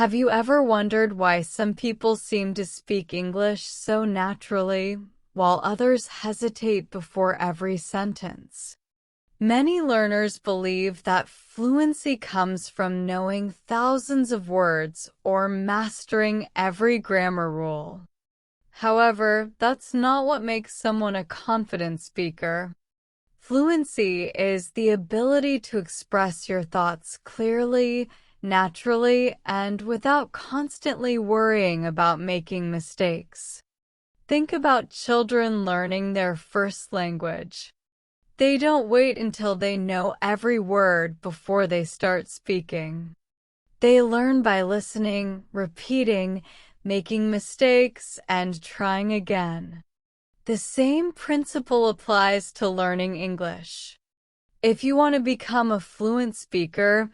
Have you ever wondered why some people seem to speak English so naturally, while others hesitate before every sentence? Many learners believe that fluency comes from knowing thousands of words or mastering every grammar rule. However, that's not what makes someone a confident speaker. Fluency is the ability to express your thoughts clearly, naturally, and without constantly worrying about making mistakes. Think about children learning their first language. They don't wait until they know every word before they start speaking. They learn by listening, repeating, making mistakes, and trying again. The same principle applies to learning English. If you want to become a fluent speaker,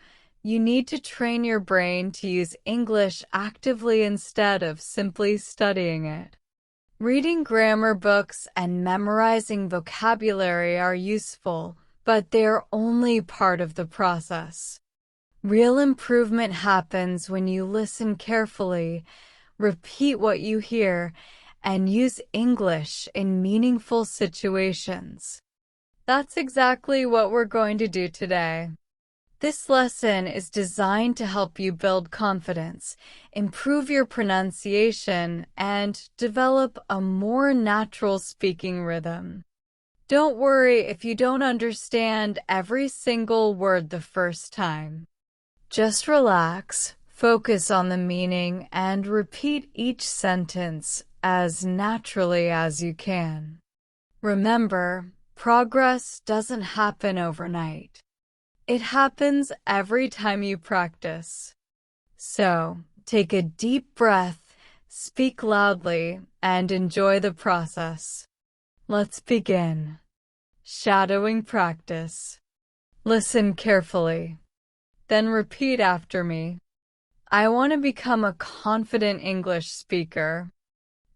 you need to train your brain to use English actively instead of simply studying it. Reading grammar books and memorizing vocabulary are useful, but they're only part of the process. Real improvement happens when you listen carefully, repeat what you hear, and use English in meaningful situations. That's exactly what we're going to do today. This lesson is designed to help you build confidence, improve your pronunciation, and develop a more natural speaking rhythm. Don't worry if you don't understand every single word the first time. Just relax, focus on the meaning, and repeat each sentence as naturally as you can. Remember, progress doesn't happen overnight. It happens every time you practice. So, take a deep breath, speak loudly, and enjoy the process. Let's begin. Shadowing practice. Listen carefully. Then repeat after me. I want to become a confident English speaker.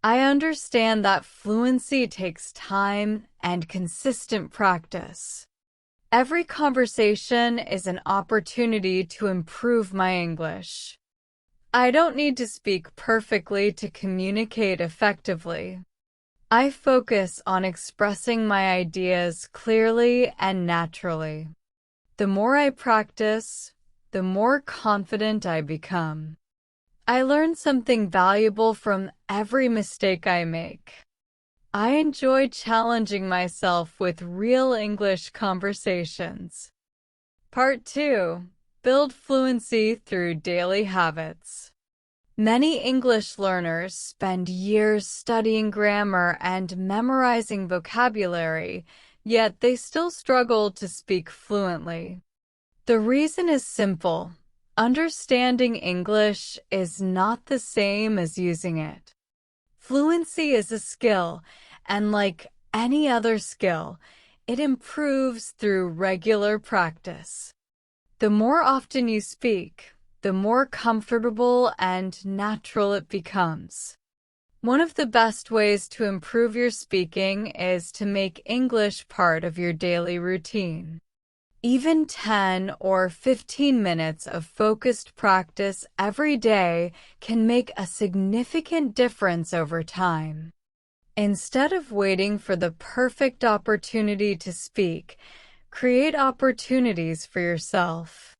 I understand that fluency takes time and consistent practice. Every conversation is an opportunity to improve my English. I don't need to speak perfectly to communicate effectively. I focus on expressing my ideas clearly and naturally. The more I practice, the more confident I become. I learn something valuable from every mistake I make. I enjoy challenging myself with real English conversations. Part 2. Build fluency through daily habits. Many English learners spend years studying grammar and memorizing vocabulary, yet they still struggle to speak fluently. The reason is simple. Understanding English is not the same as using it. Fluency is a skill, and like any other skill, it improves through regular practice. The more often you speak, the more comfortable and natural it becomes. One of the best ways to improve your speaking is to make English part of your daily routine. Even 10 or 15 minutes of focused practice every day can make a significant difference over time. Instead of waiting for the perfect opportunity to speak, create opportunities for yourself.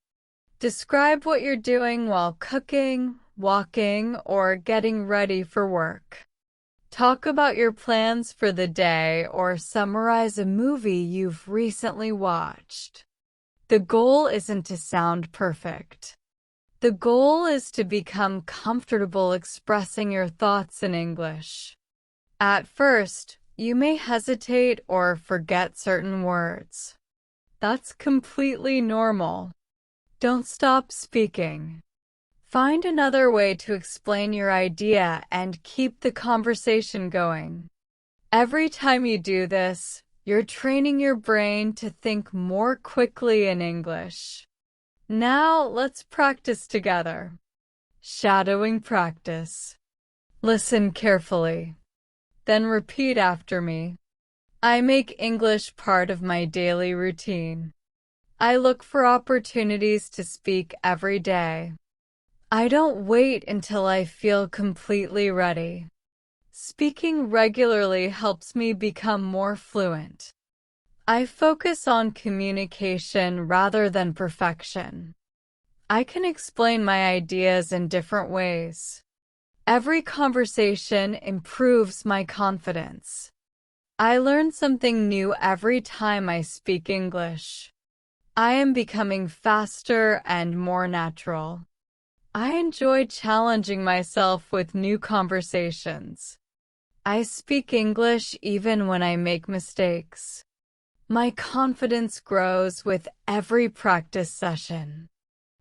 Describe what you're doing while cooking, walking, or getting ready for work. Talk about your plans for the day or summarize a movie you've recently watched. The goal isn't to sound perfect. The goal is to become comfortable expressing your thoughts in English. At first, you may hesitate or forget certain words. That's completely normal. Don't stop speaking. Find another way to explain your idea and keep the conversation going. Every time you do this, you're training your brain to think more quickly in English. Now, let's practice together. Shadowing practice. Listen carefully. Then repeat after me. I make English part of my daily routine. I look for opportunities to speak every day. I don't wait until I feel completely ready. Speaking regularly helps me become more fluent. I focus on communication rather than perfection. I can explain my ideas in different ways. Every conversation improves my confidence. I learn something new every time I speak English. I am becoming faster and more natural. I enjoy challenging myself with new conversations. I speak English even when I make mistakes. My confidence grows with every practice session.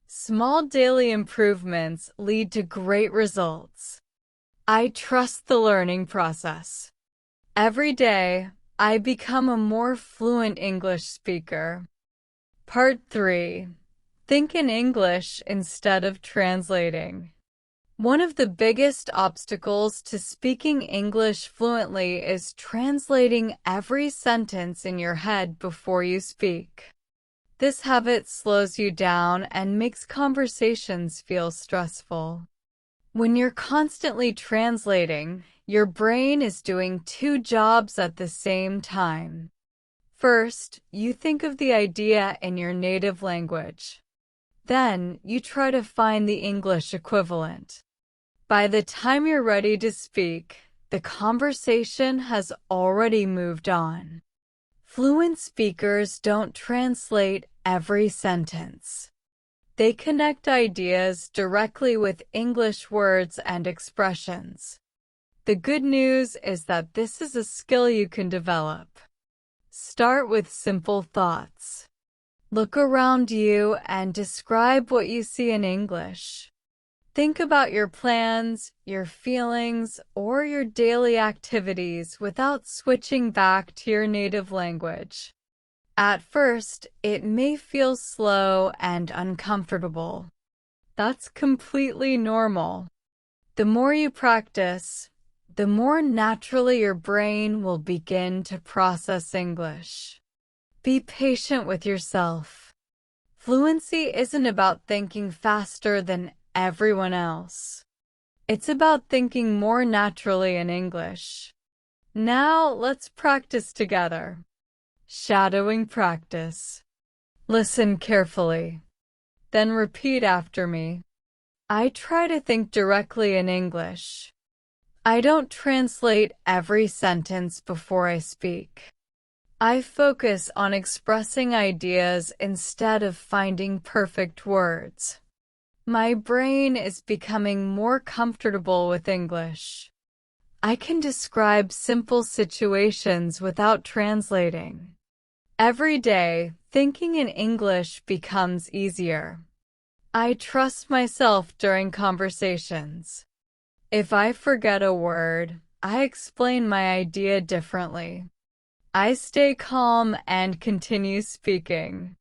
Small daily improvements lead to great results. I trust the learning process. Every day, I become a more fluent English speaker. Part 3. Think in English instead of translating. One of the biggest obstacles to speaking English fluently is translating every sentence in your head before you speak. This habit slows you down and makes conversations feel stressful. When you're constantly translating, your brain is doing two jobs at the same time. First, you think of the idea in your native language. Then, you try to find the English equivalent. By the time you're ready to speak, the conversation has already moved on. Fluent speakers don't translate every sentence. They connect ideas directly with English words and expressions. The good news is that this is a skill you can develop. Start with simple thoughts. Look around you and describe what you see in English. Think about your plans, your feelings, or your daily activities without switching back to your native language. At first, it may feel slow and uncomfortable. That's completely normal. The more you practice, the more naturally your brain will begin to process English. Be patient with yourself. Fluency isn't about thinking faster than everyone else. It's about thinking more naturally in English. Now let's practice together. Shadowing practice. Listen carefully. Then repeat after me. I try to think directly in English. I don't translate every sentence before I speak. I focus on expressing ideas instead of finding perfect words. My brain is becoming more comfortable with English. I can describe simple situations without translating. Every day, thinking in English becomes easier. I trust myself during conversations. If I forget a word, I explain my idea differently. I stay calm and continue speaking.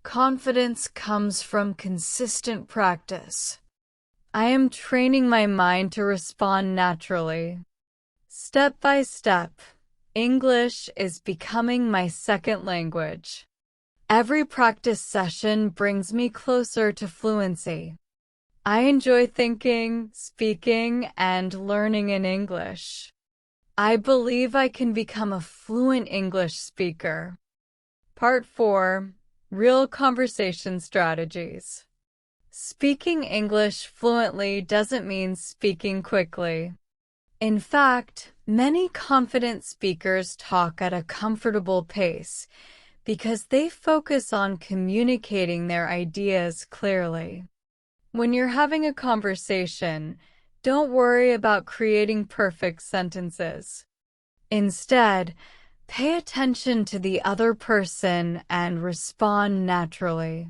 Confidence comes from consistent practice. I am training my mind to respond naturally. Step by step, English is becoming my second language. Every practice session brings me closer to fluency. I enjoy thinking, speaking, and learning in English. I believe I can become a fluent English speaker. Part 4. Real conversation strategies. Speaking English fluently doesn't mean speaking quickly. In fact, many confident speakers talk at a comfortable pace because they focus on communicating their ideas clearly. When you're having a conversation, don't worry about creating perfect sentences. Instead, pay attention to the other person and respond naturally.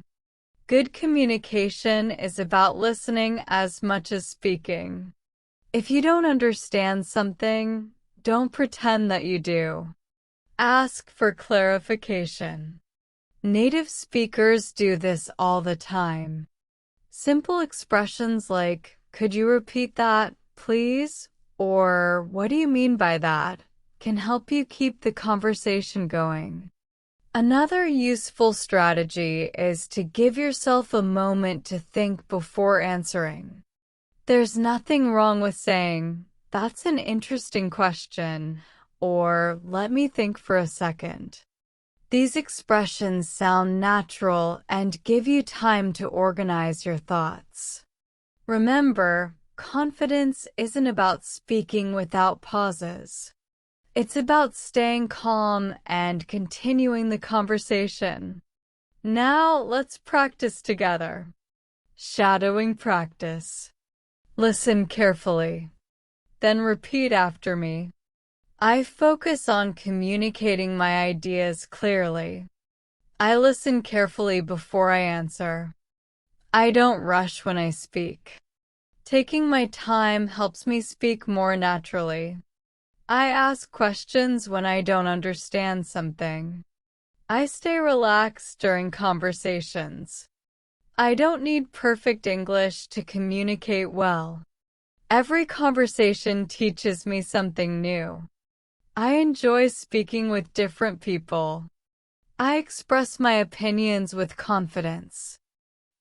Good communication is about listening as much as speaking. If you don't understand something, don't pretend that you do. Ask for clarification. Native speakers do this all the time. Simple expressions like, "Could you repeat that, please?" or "What do you mean by that?" can help you keep the conversation going. Another useful strategy is to give yourself a moment to think before answering. There's nothing wrong with saying, "That's an interesting question," or "Let me think for a second." These expressions sound natural and give you time to organize your thoughts. Remember, confidence isn't about speaking without pauses. It's about staying calm and continuing the conversation. Now let's practice together. Shadowing practice. Listen carefully. Then repeat after me. I focus on communicating my ideas clearly. I listen carefully before I answer. I don't rush when I speak. Taking my time helps me speak more naturally. I ask questions when I don't understand something. I stay relaxed during conversations. I don't need perfect English to communicate well. Every conversation teaches me something new. I enjoy speaking with different people. I express my opinions with confidence.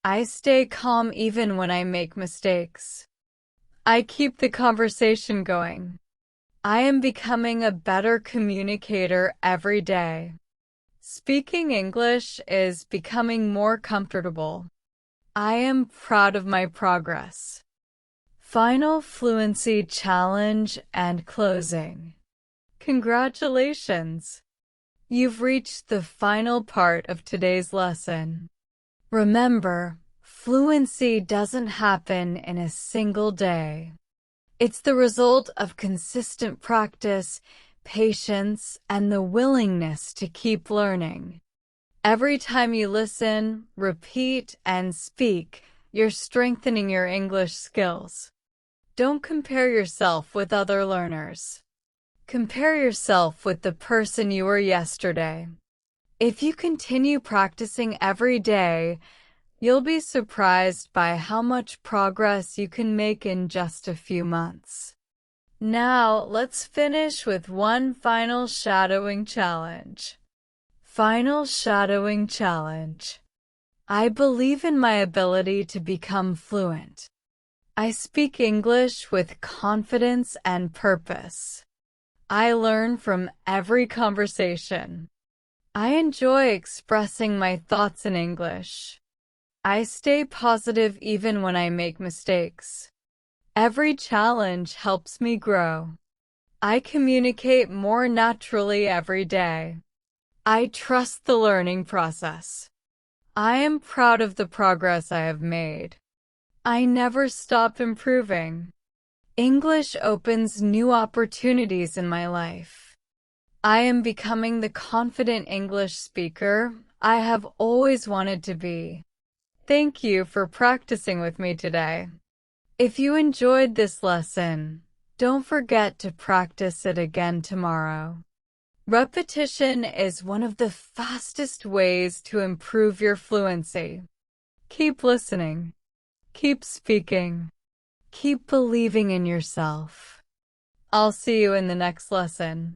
I stay calm even when I make mistakes. I keep the conversation going. I am becoming a better communicator every day. Speaking English is becoming more comfortable. I am proud of my progress. Final Fluency Challenge and Closing. Congratulations! You've reached the final part of today's lesson. Remember, fluency doesn't happen in a single day. It's the result of consistent practice, patience, and the willingness to keep learning. Every time you listen, repeat, and speak, you're strengthening your English skills. Don't compare yourself with other learners. Compare yourself with the person you were yesterday. If you continue practicing every day, you'll be surprised by how much progress you can make in just a few months. Now, let's finish with one final shadowing challenge. Final shadowing challenge. I believe in my ability to become fluent. I speak English with confidence and purpose. I learn from every conversation. I enjoy expressing my thoughts in English. I stay positive even when I make mistakes. Every challenge helps me grow. I communicate more naturally every day. I trust the learning process. I am proud of the progress I have made. I never stop improving. English opens new opportunities in my life. I am becoming the confident English speaker I have always wanted to be. Thank you for practicing with me today. If you enjoyed this lesson, don't forget to practice it again tomorrow. Repetition is one of the fastest ways to improve your fluency. Keep listening. Keep speaking. Keep believing in yourself. I'll see you in the next lesson.